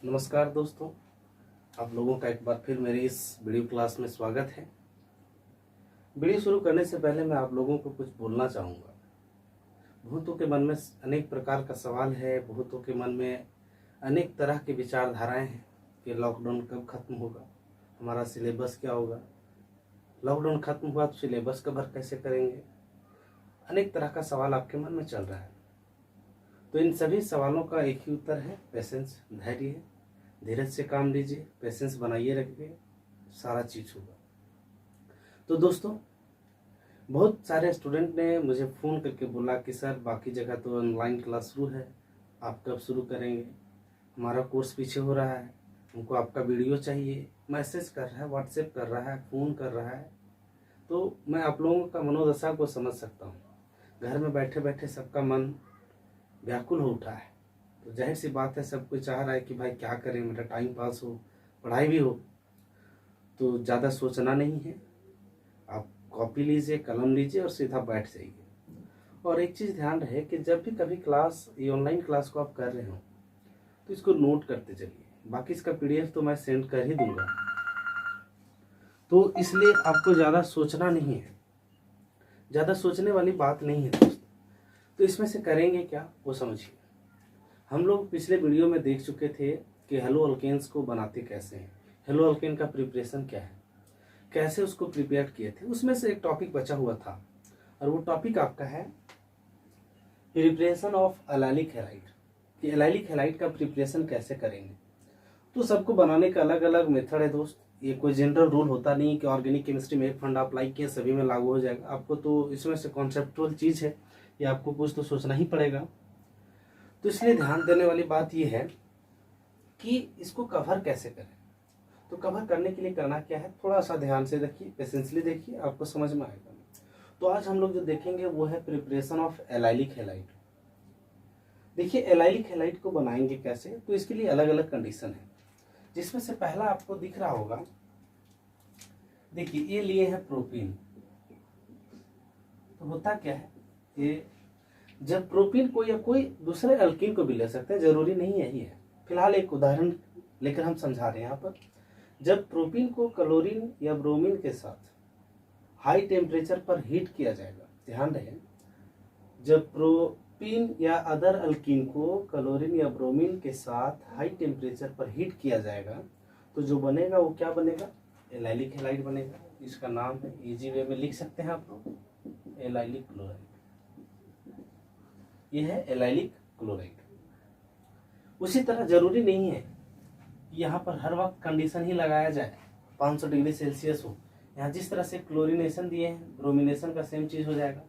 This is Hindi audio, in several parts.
नमस्कार दोस्तों, आप लोगों का एक बार फिर मेरी इस वीडियो क्लास में स्वागत है। वीडियो शुरू करने से पहले मैं आप लोगों को कुछ बोलना चाहूँगा। बहुतों के मन में अनेक प्रकार का सवाल है, बहुतों के मन में अनेक तरह की विचारधाराएं हैं कि लॉकडाउन कब खत्म होगा, हमारा सिलेबस क्या होगा, लॉकडाउन खत्म हुआ तो सिलेबस कवर कैसे करेंगे। अनेक तरह का सवाल आपके मन में चल रहा है। तो इन सभी सवालों का एक ही उत्तर है, पेशेंस, धैर्य है। धीरज से काम लीजिए, पेशेंस बनाइए रखिए, सारा चीज़ होगा। तो दोस्तों, बहुत सारे स्टूडेंट ने मुझे फ़ोन करके बोला कि सर बाकी जगह तो ऑनलाइन क्लास शुरू है, आप कब शुरू करेंगे, हमारा कोर्स पीछे हो रहा है, हमको आपका वीडियो चाहिए। मैसेज कर रहा है, व्हाट्सएप कर रहा है, फ़ोन कर रहा है। तो मैं आप लोगों का मनोदशा को समझ सकता हूँ। घर में बैठे बैठे सबका मन व्याकुल हो उठा है। तो जाहिर सी बात है, सब कोई चाह रहा है कि भाई क्या करें, मेरा टाइम पास हो, पढ़ाई भी हो। तो ज़्यादा सोचना नहीं है, आप कॉपी लीजिए, कलम लीजिए और सीधा बैठ जाइए। और एक चीज़ ध्यान रहे कि जब भी कभी क्लास, ये ऑनलाइन क्लास को आप कर रहे हो तो इसको नोट करते चलिए। बाकी इसका पीडीएफ तो मैं सेंड कर ही दूंगा, तो इसलिए आपको ज़्यादा सोचना नहीं है, ज़्यादा सोचने वाली बात नहीं है दोस्त। तो इसमें से करेंगे क्या वो समझिए। हम लोग पिछले वीडियो में देख चुके थे कि हेलो अल्केन्स को बनाते कैसे हैं, हेलो अल्केन का प्रिपरेशन क्या है, कैसे उसको प्रिपेयर किए थे। उसमें से एक टॉपिक बचा हुआ था और वो टॉपिक आपका है प्रिपरेशन ऑफ एलाइलिक हैलाइड, कि एलाइलिक हैलाइड का प्रिपरेशन कैसे करेंगे। तो सबको बनाने का अलग अलग मेथड है दोस्त। ये कोई जनरल रूल होता नहीं कि ऑर्गेनिक केमिस्ट्री में एक फंड अप्लाई किए सभी में लागू हो जाएगा। आपको तो इसमें से कॉन्सेप्चुअल चीज़ है, ये आपको कुछ तो सोचना ही पड़ेगा। तो इसलिए ध्यान देने वाली बात यह है कि इसको कवर कैसे करें। तो कवर करने के लिए करना क्या है, थोड़ा सा ध्यान से देखिए, पेशेंसली देखिए, आपको समझ में आएगा। तो आज हम लोग जो देखेंगे वो है प्रिपरेशन ऑफ एलाइलिक हैलाइड। देखिए एलाइलिक हैलाइड को बनाएंगे कैसे, तो इसके लिए अलग अलग कंडीशन है, जिसमें से पहला आपको दिख रहा होगा। देखिए ये लिए है प्रोपीन। तो होता क्या है, ये जब प्रोपीन को या कोई दूसरे अल्कीन को भी ले सकते हैं, जरूरी नहीं यही है। फिलहाल एक उदाहरण लेकर हम समझा रहे हैं यहाँ पर। जब प्रोपीन को क्लोरीन या ब्रोमीन के साथ हाई टेम्परेचर पर हीट किया जाएगा, ध्यान रहे, जब प्रोपीन या अदर अल्कीन को क्लोरीन या ब्रोमीन के साथ हाई टेम्परेचर पर हीट किया जाएगा, तो जो बनेगा वो क्या बनेगा, एलाइलिक हैलाइड बनेगा। इसका नाम है, इजी वे में लिख सकते हैं आप लोग, एलाइलिक क्लोराइड। यह है एलाइलिक क्लोराइड। उसी तरह जरूरी नहीं है यहाँ पर हर वक्त कंडीशन ही लगाया जाए 500 डिग्री सेल्सियस हो। यहाँ जिस तरह से क्लोरीनेशन दिए हैं, ब्रोमिनेशन का सेम चीज़ हो जाएगा।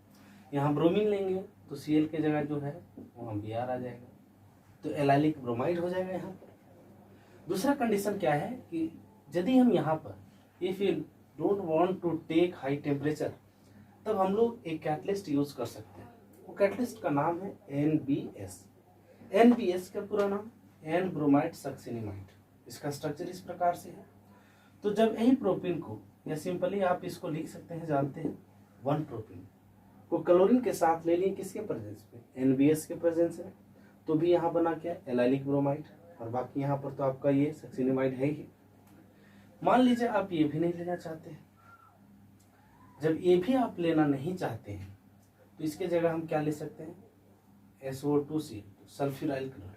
यहाँ ब्रोमीन लेंगे तो Cl की जगह जो है वहाँ Br आ जाएगा, तो एलाइलिक ब्रोमाइड हो जाएगा यहाँ पर। दूसरा कंडीशन क्या है कि यदि हम यहाँ पर if you don't want to take high temperature, तब हम लोग एक कैटलिस्ट यूज कर सकते हैं। वो कैटलिस्ट का नाम है NBS। NBS का पूरा नाम एन ब्रोमाइड सक्सिनिमाइड। इसका स्ट्रक्चर इस प्रकार से है। तो जब यही प्रोपीन को, या सिंपली आप इसको लिख सकते हैं, जानते हैं, 1 प्रोपीन को क्लोरीन के साथ ले लिए, किसके प्रेजेंस में, NBS के प्रेजेंस में, तो भी यहाँ बना क्या, एलाइलिक ब्रोमाइड। और बाकी यहाँ पर तो आपका ये सक्सिनिमाइड है ही। मान लीजिए आप ये भी नहीं लेना चाहते हैं। जब ये भी आप लेना नहीं चाहते हैं तो इसके जगह हम क्या ले सकते हैं, SO2Cl2, सल्फ्यूराइल क्लोराइड,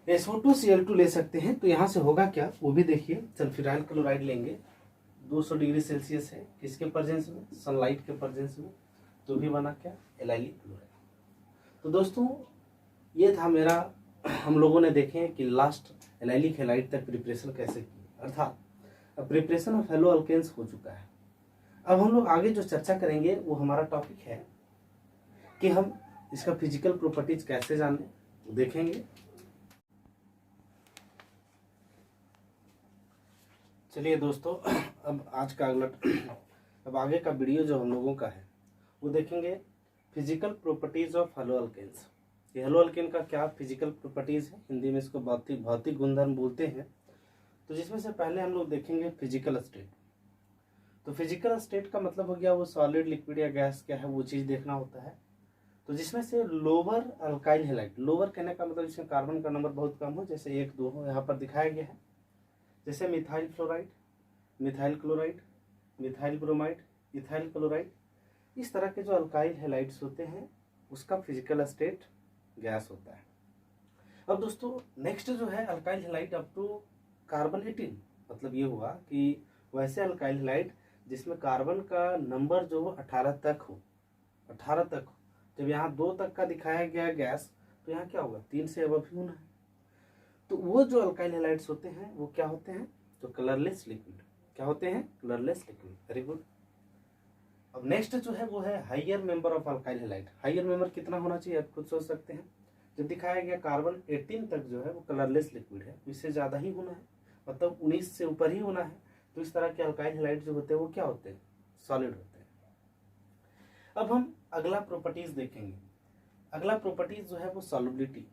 SO2Cl2 ले सकते हैं। तो यहाँ से होगा क्या, वो भी देखिए, सल्फ्यूराइल क्लोराइड लेंगे, 200 डिग्री सेल्सियस है, किसके प्रेजेंस में, सनलाइट के प्रेजेंस में, तो भी बना क्या, एलाइलिक क्लोराइड। तो दोस्तों ये था मेरा, हम लोगों ने देखे कि लास्ट एलाइलिक हैलाइड तक प्रिपरेशन कैसे की, अर्थात अब प्रिपरेशन ऑफ हेलो अल्केन्स हो चुका है। अब हम लोग आगे जो चर्चा करेंगे वो हमारा टॉपिक है कि हम इसका फिजिकल प्रॉपर्टीज कैसे जाने, देखेंगे। चलिए दोस्तों, अब आज का अगला, अब आगे का वीडियो जो हम लोगों का है वो देखेंगे physical properties of halo alkanes. ये हेलो अल्केन का क्या फिजिकल प्रॉपर्टीज है, हिंदी में इसको भौतिक गुणधर्म बोलते हैं। तो जिसमें से पहले हम लोग देखेंगे फिजिकल स्टेट। तो फिजिकल स्टेट का मतलब हो गया वो सॉलिड, लिक्विड या गैस क्या है, वो चीज़ देखना होता है। तो जिसमें से लोअर अल्काइल हैलाइड, लोअर कहने का मतलब जिसमें कार्बन का नंबर बहुत कम हो, जैसे 1 2 हो, यहाँ पर दिखाया गया है, जैसे methyl fluoride, methyl chloride, methyl bromide, ethyl chloride, इस तरह के जो अल्काइल हैलाइड्स होते हैं उसका फिजिकल स्टेट गैस होता है। अब दोस्तों नेक्स्ट जो है alkyl halide up to carbon 18, मतलब ये हुआ कि वैसे अल्काइल हैलाइड जिसमें कार्बन का नंबर जो 18 तक हो, 18 तक हो। जब यहाँ 2 तक का दिखाया गया गैस, तो यहाँ क्या होगा, 3 से अबव ही होना है। तो वो जो अल्काइल हैलाइड्स होते हैं वो क्या होते हैं, तो कलरलेस लिक्विड। क्या होते हैं, कलरलेस लिक्विड। Very good. अब नेक्स्ट जो है वो है higher member of alkyl halide. Higher member कितना होना चाहिए आप खुद सोच सकते हैं। जब दिखाया गया कार्बन 18 तक जो है वो कलरलेस लिक्विड है, इससे ज़्यादा ही होना है, मतलब 19 से ऊपर ही होना है। तो इस तरह के अल्काइल हैलाइड जो होते हैं वो क्या होते हैं, सॉलिड होते हैं। अब हम अगला प्रॉपर्टीज देखेंगे। अगला प्रॉपर्टीज जो है वो सॉल्युबिलिटी।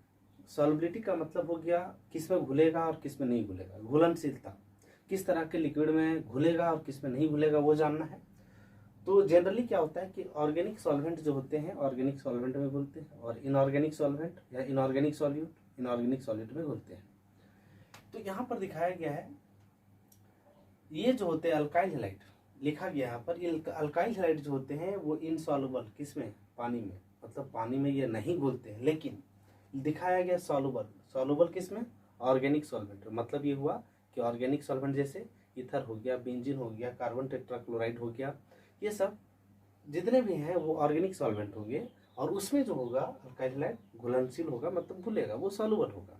सॉल्युबिलिटी का मतलब हो गया किस में घुलेगा और किस में नहीं घुलेगा, घुलनशीलता, किस तरह के लिक्विड में घुलेगा और किस में नहीं घुलेगा वो जानना है। तो जनरली क्या होता है कि ऑर्गेनिक सॉल्वेंट जो होते हैं ऑर्गेनिक सॉल्वेंट में घुलते हैं, और इनऑर्गेनिक सॉल्वेंट या इनऑर्गेनिक सॉल्यूट इनऑर्गेनिक सॉल्यूट में घुलते हैं। तो यहाँ पर दिखाया गया है ये जो होते हैं अल्काइल हैलाइड, लिखा गया यहाँ पर अल्काइल हैलाइड जो होते हैं वो इनसॉल्युबल, किसमें, पानी में, मतलब पानी में ये नहीं घुलते हैं। लेकिन दिखाया गया सॉल्युबल, सॉल्युबल किसमें, ऑर्गेनिक सॉल्वेंट। मतलब ये हुआ कि ऑर्गेनिक सॉल्वेंट जैसे ईथर हो गया, बेंजीन हो गया, कार्बन टेट्राक्लोराइड हो गया, ये सब जितने भी हैं वो ऑर्गेनिक सॉल्वेंट होंगे, और उसमें जो होगा अल्काइल हैलाइड घुलनशील होगा, मतलब घुलेगा, वो सॉल्युबल होगा।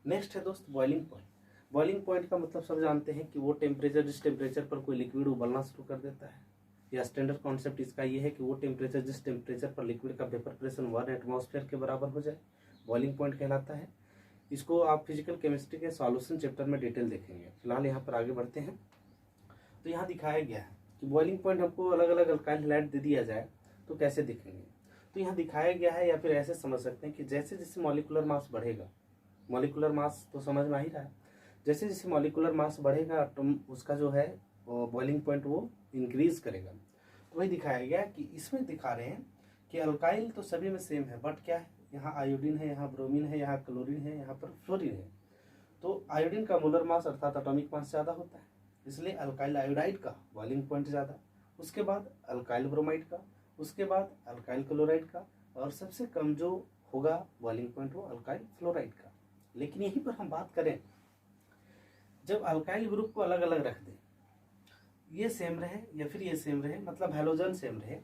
नेक्स्ट है दोस्त बॉइलिंग पॉइंट। बॉइलिंग पॉइंट का मतलब सब जानते हैं कि वो टेम्परेचर जिस टेम्परेचर पर कोई लिक्विड उबलना शुरू कर देता है, या स्टैंडर्ड कॉन्सेप्ट इसका ये है कि वो टेम्परेचर जिस टेम्परेचर पर लिक्विड का वेपर प्रेशर 1 एटमॉस्फेयर के बराबर हो जाए, बॉइलिंग पॉइंट कहलाता है। इसको आप फिजिकल केमिस्ट्री के सॉल्यूशन चैप्टर में डिटेल देखेंगे। फिलहाल यहाँ पर आगे बढ़ते हैं। तो यहाँ दिखाया गया है कि बॉइलिंग पॉइंट हमको अलग अलग अल्काइल हैलाइड दे दिया जाए तो कैसे दिखेंगे। तो यहाँ दिखाया गया है, या फिर ऐसे समझ सकते हैं कि जैसे जैसे मॉलिक्यूलर मास बढ़ेगा, मॉलिक्यूलर मास तो समझ में आ ही रहा है, जैसे जैसे मॉलिक्यूलर मास बढ़ेगा तो उसका जो है बॉइलिंग पॉइंट वो इंक्रीज करेगा। तो वही दिखाया गया कि इसमें दिखा रहे हैं कि अल्काइल तो सभी में सेम है, बट क्या है, यहाँ आयोडीन है, यहाँ ब्रोमीन है, यहाँ क्लोरीन है, यहाँ पर फ्लोरीन है। तो आयोडीन का मोलर मास अर्थात एटॉमिक मास ज़्यादा होता है, इसलिए अल्काइल आयोडाइड का बॉइलिंग पॉइंट ज़्यादा, उसके बाद अल्काइल ब्रोमाइड का, उसके बाद अल्काइल क्लोराइड का, और सबसे कम जो होगा बॉइलिंग पॉइंट वो अल्काइल फ्लोराइड का। लेकिन यहीं पर हम बात करें, जब अल्काइल ग्रुप को अलग अलग रख दें, ये सेम रहे या फिर ये सेम रहे, मतलब हैलोजन सेम रहे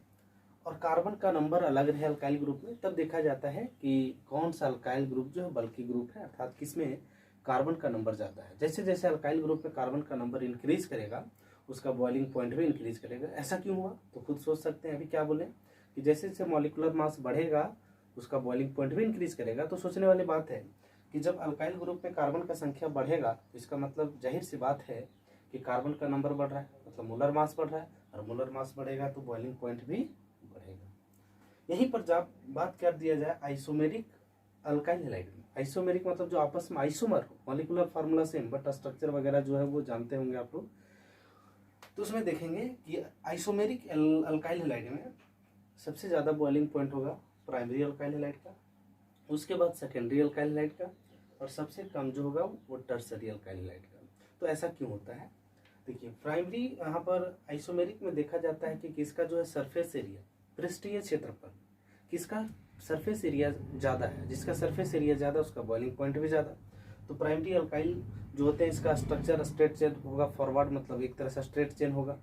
और कार्बन का नंबर अलग रहे अल्काइल ग्रुप में, तब देखा जाता है कि कौन सा अल्काइल ग्रुप जो है बल्की ग्रुप है, अर्थात किसमें कार्बन का नंबर ज़्यादा है। जैसे जैसे अल्काइल ग्रुप में कार्बन का नंबर इंक्रीज करेगा उसका बॉइलिंग पॉइंट भी इंक्रीज करेगा। ऐसा क्यों हुआ, तो खुद सोच सकते हैं। अभी क्या बोले कि जैसे जैसे मॉलिक्यूलर मास बढ़ेगा उसका बॉइलिंग पॉइंट भी इंक्रीज करेगा। तो सोचने वाली बात है कि जब अल्काइल ग्रुप में कार्बन का संख्या बढ़ेगा तो इसका मतलब जाहिर सी बात है कि कार्बन का नंबर बढ़ रहा है, मतलब मोलर मास बढ़ रहा है, और मोलर मास बढ़ेगा तो बॉइलिंग पॉइंट भी बढ़ेगा। यहीं पर जब बात कर दिया जाए आइसोमेरिक अल्काइल हैलाइड में, आइसोमेरिक मतलब जो आपस में आइसोमर हो, molecular formula same but structure वगैरह जो है वो जानते होंगे आप लोग। तो उसमें देखेंगे कि आइसोमेरिक अल्काइल हैलाइड में सबसे ज़्यादा बॉइलिंग पॉइंट होगा प्राइमरी अल्काइल हैलाइड का, उसके बाद सेकेंडरी अल्काइल हैलाइड का, और सबसे कम जो होगा वो टर्सरी अल्काइल हैलाइड का। तो ऐसा क्यों होता है, देखिए प्राइमरी यहाँ पर आइसोमेरिक में देखा जाता है कि किसका जो है सरफेस एरिया, पृष्ठीय क्षेत्रफल, किसका सरफेस एरिया ज़्यादा है, जिसका सरफेस एरिया ज़्यादा उसका बॉइलिंग पॉइंट भी ज़्यादा। तो प्राइमरी अल्काइल जो होते हैं इसका स्ट्रक्चर स्ट्रेट चेन होगा, फॉरवर्ड मतलब एक तरह से स्ट्रेट चेन होगा,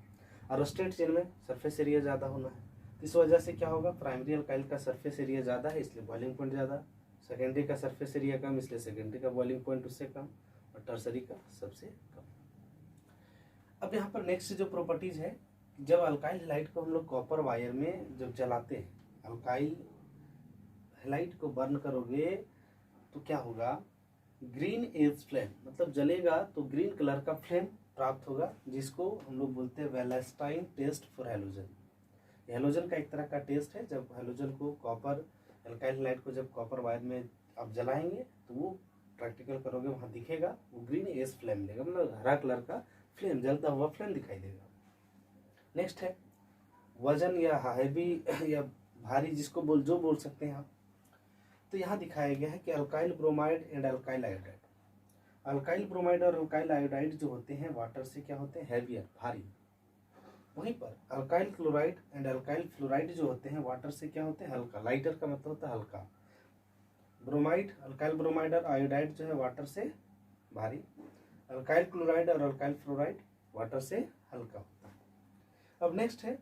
और स्ट्रेट चेन में सरफेस एरिया ज़्यादा होना है। इस वजह से क्या होगा, प्राइमरी अल्काइल का सरफेस एरिया ज़्यादा है इसलिए बॉइलिंग पॉइंट ज़्यादा, सेकेंडरी का सरफेस एरिया कम इसलिए सेकेंडरी का बॉइलिंग पॉइंट उससे कम, और टर्सरी का सबसे कम। अब यहाँ पर नेक्स्ट जो प्रॉपर्टीज है, जब अल्काइल हैलाइड को हम लोग कॉपर वायर में जब जलाते हैं, अल्काइल हैलाइड को बर्न करोगे तो क्या होगा, ग्रीन एज फ्लेम, मतलब जलेगा तो ग्रीन कलर का फ्लेम प्राप्त होगा, जिसको हम लोग बोलते हैं वेलेस्टाइन टेस्ट फॉर हैलोजन। हैलोजन का एक तरह का टेस्ट है, जब हैलोजन को कॉपर अल्काइल हैलाइड को जब कॉपर वायर में आप जलाएंगे तो वो प्रैक्टिकल करोगे वहाँ दिखेगा वो ग्रीन एज फ्लेम मिलेगा, मतलब हरा कलर का फ्लेम, जलता हुआ फ्लेम दिखाई देगा। नेक्स्ट है वजन या हैवी या भारी, जिसको बोल सकते हैं आप। तो यहाँ दिखाया गया है कि alkyl bromide and alkyl iodide. Alkyl bromide और अल्काइल आयोडाइड जो होते हैं वाटर से क्या होते हैं, हैवियर, भारी। वहीं पर alkyl chloride and alkyl fluoride जो होते हैं वाटर से क्या होते हैं, हल्का। लाइटर का मतलब होता है हल्का। ब्रोमाइड, अल्काइल ब्रोमाइड और आयोडाइड जो है वाटर से भारी। अल्काइल क्लोराइड और अल्काइल फ्लोराइड वाटर से हल्का होता है। अब नेक्स्ट है,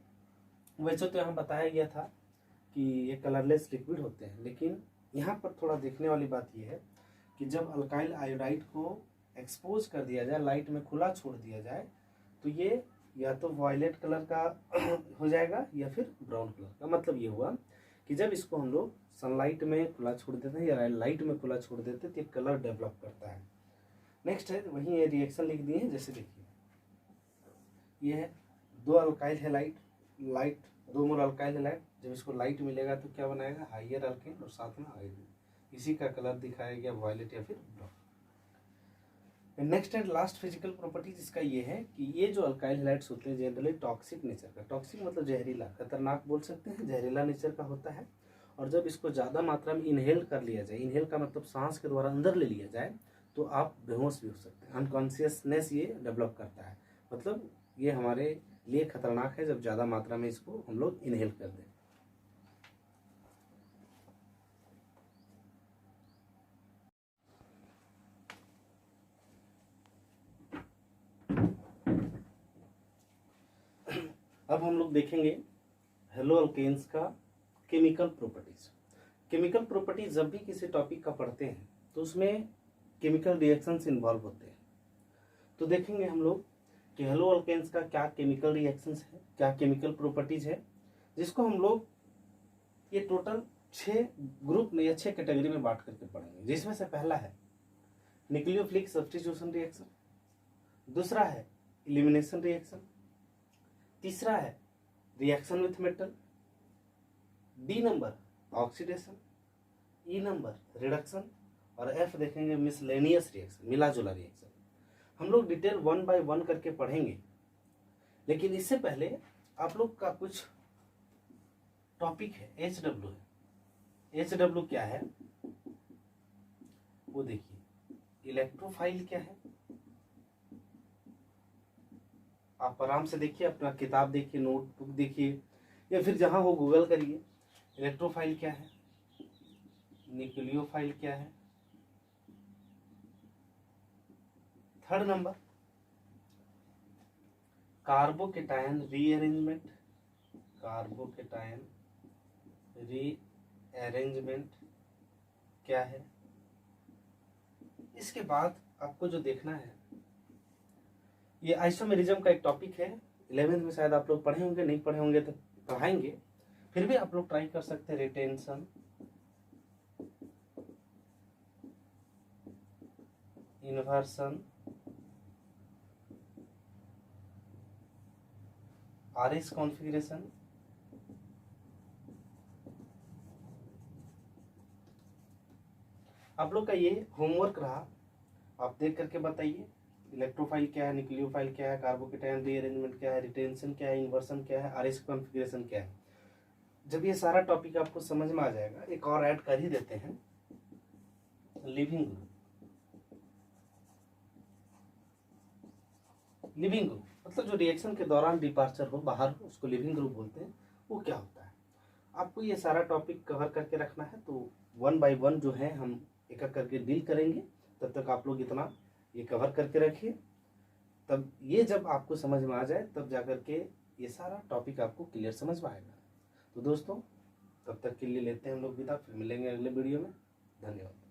वैसे तो यहाँ बताया गया था कि ये कलरलेस लिक्विड होते हैं, लेकिन यहाँ पर थोड़ा देखने वाली बात यह है कि जब अल्काइल आयोडाइड को एक्सपोज कर दिया जाए, लाइट में खुला छोड़ दिया जाए, तो ये या तो वायलेट कलर का हो जाएगा या फिर ब्राउन कलर का। मतलब ये हुआ कि जब इसको हम लोग सनलाइट में खुला छोड़ देते हैं या लाइट में खुला छोड़ देते हैं तो ये कलर डेवलप करता है। नेक्स्ट है, वहीं ये रिएक्शन लिख दिए हैं। जैसे देखिए, ये है 2 अल्काइल हैलाइड, लाइट 2 मोल अल्काइल हैलाइड। जब इसको लाइट मिलेगा तो क्या बनाएगा, हाइयर अल्केन और साथ में आयोडीन। इसी का कलर दिखाया गया वायलेट या फिर brown. Next and last physical properties इसका ये है कि ये जो अल्काइल हैलाइड्स होते हैं जनरली टॉक्सिक नेचर का, टॉक्सिक मतलब जहरीला, खतरनाक बोल सकते हैं, जहरीला नेचर का होता है। और जब इसको ज़्यादा मात्रा में इनहेल कर लिया जाए, इनहेल का मतलब सांस के द्वारा अंदर ले लिया जाए, तो आप बेहोश भी हो सकते हैं। अनकॉन्शियसनेस ये डेवलप करता है। मतलब ये हमारे लिए खतरनाक है जब ज़्यादा मात्रा में इसको हम लोग इनहेल कर दें। अब हम लोग देखेंगे हेलो अल्केन्स का केमिकल प्रॉपर्टीज। केमिकल प्रॉपर्टीज जब भी किसी टॉपिक का पढ़ते हैं तो उसमें केमिकल रिएक्शंस इन्वॉल्व होते हैं। तो देखेंगे हम लोग कि हेलो अल्केन्स का क्या केमिकल रिएक्शंस है, क्या केमिकल प्रॉपर्टीज है, जिसको हम लोग ये टोटल 6 ग्रुप में या 6 कैटेगरी में बांट करके पढ़ेंगे। जिसमें से पहला है न्यूक्लियोफिलिक सब्स्टिट्यूशन रिएक्शन, दूसरा है एलिमिनेशन रिएक्शन, तीसरा है reaction with metal, D number oxidation, E number reduction, और एफ देखेंगे मिसलेनियस रिएक्शन, मिला जुला रिएक्शन। हम लोग डिटेल 1 बाय 1 करके पढ़ेंगे, लेकिन इससे पहले आप लोग का कुछ टॉपिक है, HW है। HW क्या है वो देखिए। इलेक्ट्रोफाइल क्या है, आप आराम से देखिए, अपना किताब देखिए, नोटबुक देखिए, या फिर जहां हो गूगल करिए। इलेक्ट्रोफाइल क्या है, न्यूक्लियोफाइल क्या है। Third number carbocation rearrangement, carbocation rearrangement क्या है। इसके बाद आपको जो देखना है, ये आइसोमेरिज्म का एक टॉपिक है। 11th में शायद आप लोग पढ़े होंगे, नहीं पढ़े होंगे तो पढ़ाएंगे, फिर भी आप लोग ट्राई कर सकते हैं। रिटेंशन, इन्वर्सन, आरएस कॉन्फ़िगरेशन, आप लोग का ये होमवर्क रहा। आप देख करके बताइए इलेक्ट्रोफाइल क्या है, न्यूक्लियोफाइल क्या है, कार्बोकेटायन रीअरेंजमेंट क्या है, रिटेंशन क्या है, इन्वर्सन क्या है, आरएस कॉन्फ़िगरेशन क्या है। जब ये सारा टॉपिक आपको समझ में आ जाएगा, एक और ऐड कर ही देते हैं, लिविंग ग्रुप। लिविंग ग्रुप मतलब जो रिएक्शन के दौरान डिपार्चर हो, बाहर हो, उसको लिविंग ग्रुप बोलते हैं। वो क्या होता है, आपको ये सारा टॉपिक कवर करके रखना है। तो 1 बाय 1 जो है हम एक एक करके डील करेंगे। तब तक आप लोग इतना ये कवर करके रखिए, तब ये जब आपको समझ में आ जाए तब जाकर के ये सारा टॉपिक आपको क्लियर समझ में आएगा। तो दोस्तों, तब तक के लिए लेते हैं हम लोग विदा, फिर मिलेंगे अगले वीडियो में। धन्यवाद।